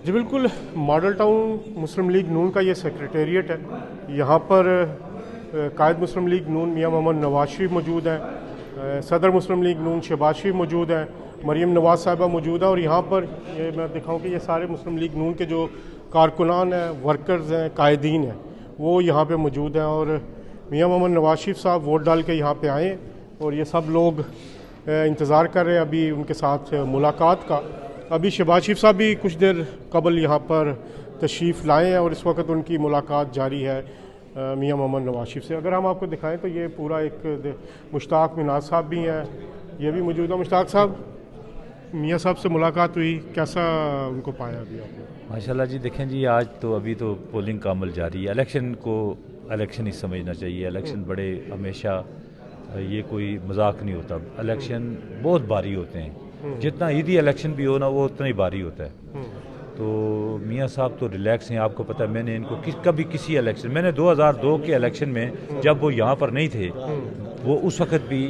जी बिल्कुल, model town मुस्लिम league नून का ये सेक्रेटेरिएट है। यहाँ पर कायद मुस्लिम लीग नून मियाँ मोहम्मद नवाज शरीफ मौजूद हैं, सदर मुस्लिम लीग नून शहबाज शरीफ मौजूद हैं, मरीम नवाज साहिबा मौजूद है। और यहाँ पर ये मैं दिखाऊँ कि ये सारे मुस्लिम लीग नून के जो कारकुनान हैं, वर्कर्स हैं, कायदीन हैं, वो यहाँ पे मौजूद हैं। और मियाँ मोहम्मद नवाज शरीफ साहब वोट डाल के यहाँ पे आए और ये सब लोग इंतज़ार कर रहे हैं अभी उनके साथ मुलाकात का। अभी शहबाज शरीफ साहब भी कुछ देर कबल यहाँ पर तशरीफ़ लाए हैं और इस वक्त उनकी मुलाकात जारी है मियाँ मोहम्मद नवाज शरीफ से। अगर हम आपको दिखाएं तो ये पूरा एक मुश्ताक मिनाज साहब भी हैं, ये भी मौजूद है। मुश्ताक साहब, मियाँ साहब से मुलाकात हुई, कैसा उनको पाया अभी आपने? माशाल्लाह जी, देखें जी, आज तो अभी तो पोलिंग का अमल जारी है। इलेक्शन को इलेक्शन ही समझना चाहिए। इलेक्शन बड़े हमेशा ये कोई मजाक नहीं होता। इलेक्शन बहुत भारी होते हैं, जितना ईदी इलेक्शन भी हो ना वो उतना ही भारी होता है। तो मियाँ साहब तो रिलैक्स हैं। आपको पता है, मैंने इनको कभी किसी इलेक्शन, मैंने 2002 के इलेक्शन में जब वो यहाँ पर नहीं थे, वो उस वक्त भी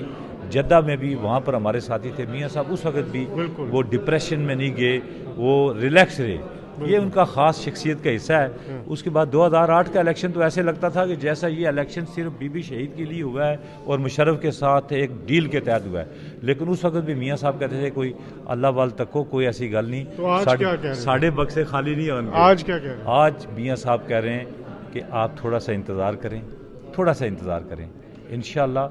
जद्दा में भी वहाँ पर हमारे साथी थे। मियाँ साहब उस वक्त भी वो डिप्रेशन में नहीं गए, वो रिलैक्स रहे। ये उनका ख़ास शख्सियत का हिस्सा है। उसके बाद 2008 का इलेक्शन तो ऐसे लगता था कि जैसा ये इलेक्शन सिर्फ बीबी शहीद के लिए हुआ है और मुशर्रफ के साथ एक डील के तहत हुआ है। लेकिन उस वक्त भी मियाँ साहब कहते थे कोई अल्लाह वाल तक को कोई ऐसी गल नहीं। तो आज क्या कह रहे हैं? साढ़े बक्से खाली नहीं होंगे। आज क्या कह रहे हैं? आज मियाँ साहब कह रहे हैं कि आप थोड़ा सा इंतज़ार करें, थोड़ा सा इंतज़ार करें। इंशाल्लाह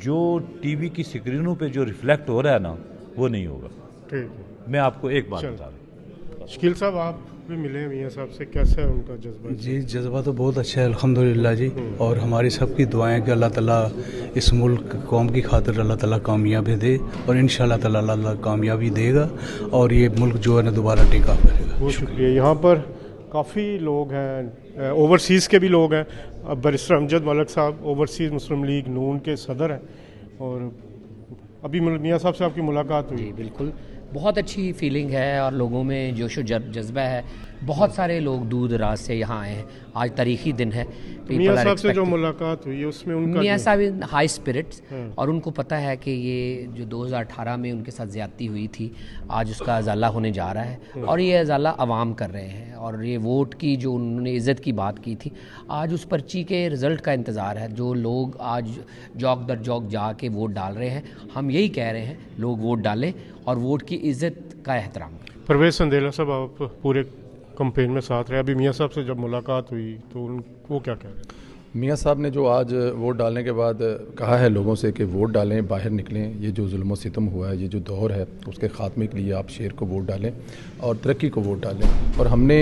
जो टीवी की स्क्रीनों पे जो रिफ्लेक्ट हो रहा है ना, वो नहीं होगा। ठीक है, मैं आपको एक बात बता दूँ, शकील साहब आप भी मिले मियाँ साहब से, कैसा है उनका जज्बा? जी, जज्बा तो बहुत अच्छा है अल्हम्दुलिल्लाह जी। और हमारी सबकी दुआएं कि अल्लाह ताला इस मुल्क कौम की खातिर अल्लाह ताला कामयाबी दे और इंशाअल्लाह ताला अल्लाह कामयाबी देगा और ये मुल्क जो है ना दोबारा टेक ऑफ करेगा। बहुत शुक्रिया। यहाँ पर काफ़ी लोग हैं, ओवरसीज़ के भी लोग हैं। अब बैरिस्टर अमजद मलिक साहब ओवरसीज़ मुस्लिम लीग नून के सदर हैं और अभी मियाँ साहब से आपकी मुलाकात हुई? जी बिल्कुल, बहुत अच्छी फीलिंग है और लोगों में जोशो जज्बा है। बहुत सारे लोग दूर दराज से यहाँ आए हैं। आज तारीखी दिन है। मियाँ साहब से जो मुलाकात हुई है उसमें उनका मियाँ साहब इन हाई स्पिरिट्स और उनको पता है कि ये जो 2018 में उनके साथ ज़्यादती हुई थी, आज उसका अजाला होने जा रहा है और ये अजाला अवाम कर रहे हैं। और ये वोट की जो उन्होंने इज़्ज़त की बात की थी, आज उस पर्ची के रिज़ल्ट का इंतज़ार है। जो लोग आज जौक दर जौक जा के वोट डाल रहे हैं, हम यही कह रहे हैं लोग वोट डालें और वोट की इज़्ज़त का एहतराम करें। परवेज़ संदेला साहब आप पूरे कंपेन में साथ रहे, अभी मियाँ साहब से जब मुलाकात हुई तो वो क्या कह रहे हैं? मियाँ साहब ने जो आज वोट डालने के बाद कहा है लोगों से कि वोट डालें, बाहर निकलें, ये जो जुल्म सितम हुआ है, ये जो दौर है, उसके ख़ात्मे के लिए आप शेर को वोट डालें और तरक्की को वोट डालें। और हमने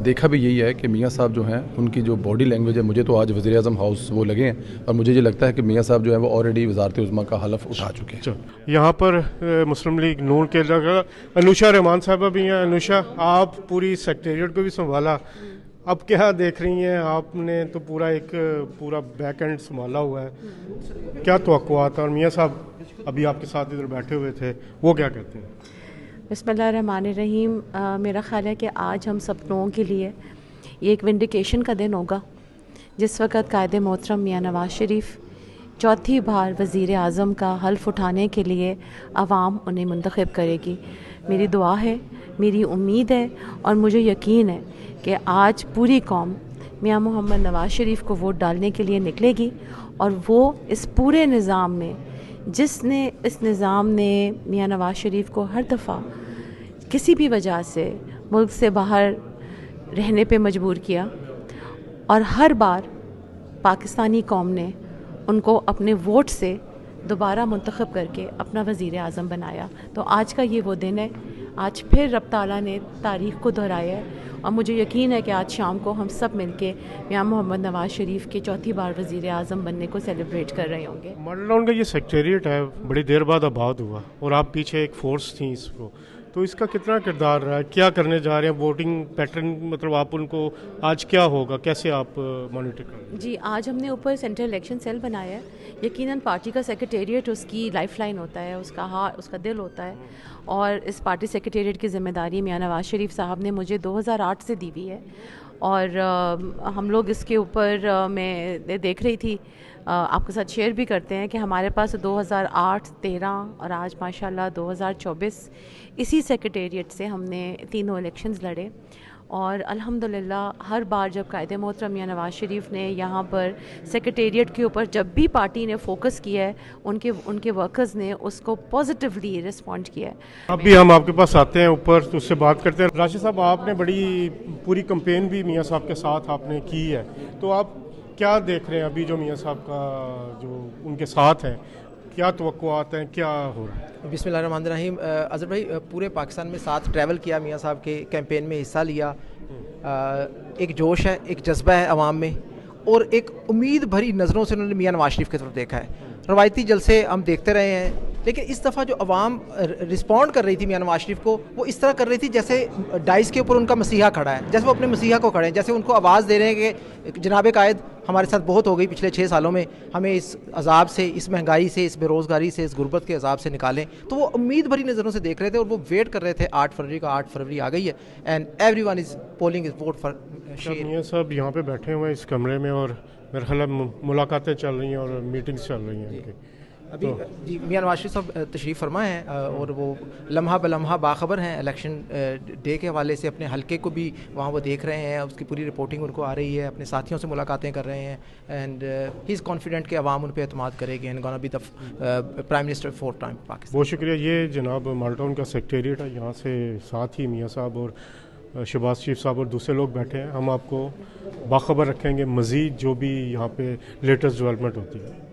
देखा भी यही है कि मियाँ साहब जो हैं उनकी जो बॉडी लैंग्वेज है, मुझे तो आज वज़ीर आज़म हाउस वो लगे हैं और मुझे ये लगता है कि मियाँ साहब जो है वो ऑलरेडी वज़ारत उज़्मा का हलफ उठा चुके हैं। यहाँ पर मुस्लिम लीग नून के जगह अनुषा रहमान साहबा भी हैं। अनुषा, आप पूरी सेक्रेटेरिएट को भी संभाला, अब क्या देख रही हैं? आपने तो पूरा बैक एंड संभाला हुआ है, क्या तवक्कुआत? और मियाँ साहब अभी आपके साथ इधर बैठे हुए थे, वो क्या कहते हैं? बिस्मिल्लाहिर्रहमानिर्रहीम। मेरा ख्याल है कि आज हम सब लोगों के लिए ये एक विंडिकेशन का दिन होगा, जिस वक़्त कायद मोहतरम मियाँ नवाज शरीफ चौथी बार वज़ीर आज़म का हल्फ उठाने के लिए आवाम उन्हें मुंतखब करेगी। मेरी दुआ है, मेरी उम्मीद है और मुझे यकीन है कि आज पूरी कौम मियाँ मोहम्मद नवाज शरीफ को वोट डालने के लिए निकलेगी और वो इस पूरे निज़ाम में, इस निज़ाम ने मियाँ नवाज शरीफ को हर दफ़ा किसी भी वजह से मुल्क से बाहर रहने पे मजबूर किया और हर बार पाकिस्तानी कौम ने उनको अपने वोट से दोबारा मुंतखब करके अपना वज़ीर आज़म बनाया। तो आज का ये वो दिन है, आज फिर रब ताला ने तारीख़ को दोहराया है और मुझे यकीन है कि आज शाम को हम सब मिलके मियाँ मोहम्मद नवाज शरीफ के चौथी बार वज़ीर आज़म बनने को सेलिब्रेट कर रहे होंगे। मॉडल टाउन का ये सेक्रेटेरिएट है, बड़ी देर बाद आबाद हुआ और आप पीछे एक फोर्स थी इसको, तो इसका कितना किरदार रहा है? क्या करने जा रहे हैं? वोटिंग पैटर्न मतलब आप उनको आज क्या होगा, कैसे आप मॉनिटर करेंगे? जी, आज हमने ऊपर सेंट्रल इलेक्शन सेल बनाया है। यकीनन पार्टी का सेक्रेटेरिएट उसकी लाइफलाइन होता है, उसका हार्ट, उसका दिल होता है और इस पार्टी सेक्रेटेरिएट की ज़िम्मेदारी मियाँ नवाज शरीफ साहब ने मुझे 2008 से दी हुई है और हम लोग इसके ऊपर मैं देख रही थी आपके साथ शेयर भी करते हैं कि हमारे पास 2008, 13 और आज माशाल्लाह 2024 इसी सेक्रेटेरिएट से हमने तीनों इलेक्शंस लड़े और अल्हम्दुलिल्लाह हर बार जब कायदे मोहतरम मियां नवाज़ शरीफ ने यहाँ पर सेक्रेटेरिएट के ऊपर जब भी पार्टी ने फोकस किया है उनके वर्कर्स ने उसको पॉजिटिवली रिस्पॉन्ड किया है। अभी हम आपके पास आते हैं ऊपर तो उससे बात करते हैं। राशिद साहब, आपने बड़ी पूरी कैंपेन भी मियां साहब के साथ आपने की है, तो आप क्या देख रहे हैं अभी जो मियां साहब का जो उनके साथ है, क्या तवक्कुआत हैं, क्या हो रहा है? बिस्मिल्लाहिर्रहमानिर्रहीम। अज़हर भाई, पूरे पाकिस्तान में साथ ट्रैवल किया, मियां साहब के कैंपेन में हिस्सा लिया। एक जोश है, एक जज्बा है अवाम में और एक उम्मीद भरी नज़रों से उन्होंने मियां नवाज शरीफ की तरफ देखा है। रवायती जलसे हम देखते रहे हैं, लेकिन इस दफ़ा जो अवाम रिस्पॉन्ड कर रही थी मियां नवाज शरीफ को, वो इस तरह कर रही थी जैसे डाइस के ऊपर उनका मसीहा खड़ा है, जैसे वो अपने मसीहा को खड़े हैं, जैसे उनको आवाज़ दे रहे हैं कि जनाब कायद हमारे साथ बहुत हो गई पिछले 6 सालों में, हमें इस अजाब से, इस महंगाई से, इस बेरोज़गारी से, इस गुर्बत के अजाब से निकालें। तो वो उम्मीद भरी नज़रों से देख रहे थे और वो वेट कर रहे थे 8 फरवरी का। 8 फरवरी आ गई है and everyone is polling is vote for शेर। मियां साहब यहाँ पे बैठे हुए हैं इस कमरे में और मेरे ख्याल में मुलाकातें चल रही हैं और मीटिंग्स चल रही हैं इनकी। अभी जी मियां नवाज शरीफ साहब तशरीफ़ फरमा हैं और वो लम्हा बलम्हा बाखबर हैं इलेक्शन डे के हवाले से। अपने हलके को भी वहाँ वो देख रहे हैं, उसकी पूरी रिपोर्टिंग उनको आ रही है, अपने साथियों से मुलाकातें कर रहे हैं एंड ही इज़ कॉन्फिडेंट कि अवाम उन पर एतमाद करेगी and gonna be the prime minister 4th time Pakistan. बहुत शुक्रिया। ये जनाब माल्टाउन का सेक्रेटेरिएट है, यहाँ से साथ ही मियां साहब और शहबाज शरीफ साहब और दूसरे लोग बैठे हैं। हम आपको बाखबर रखेंगे मज़ीद जो भी यहाँ पे लेटेस्ट डेवलपमेंट होती है।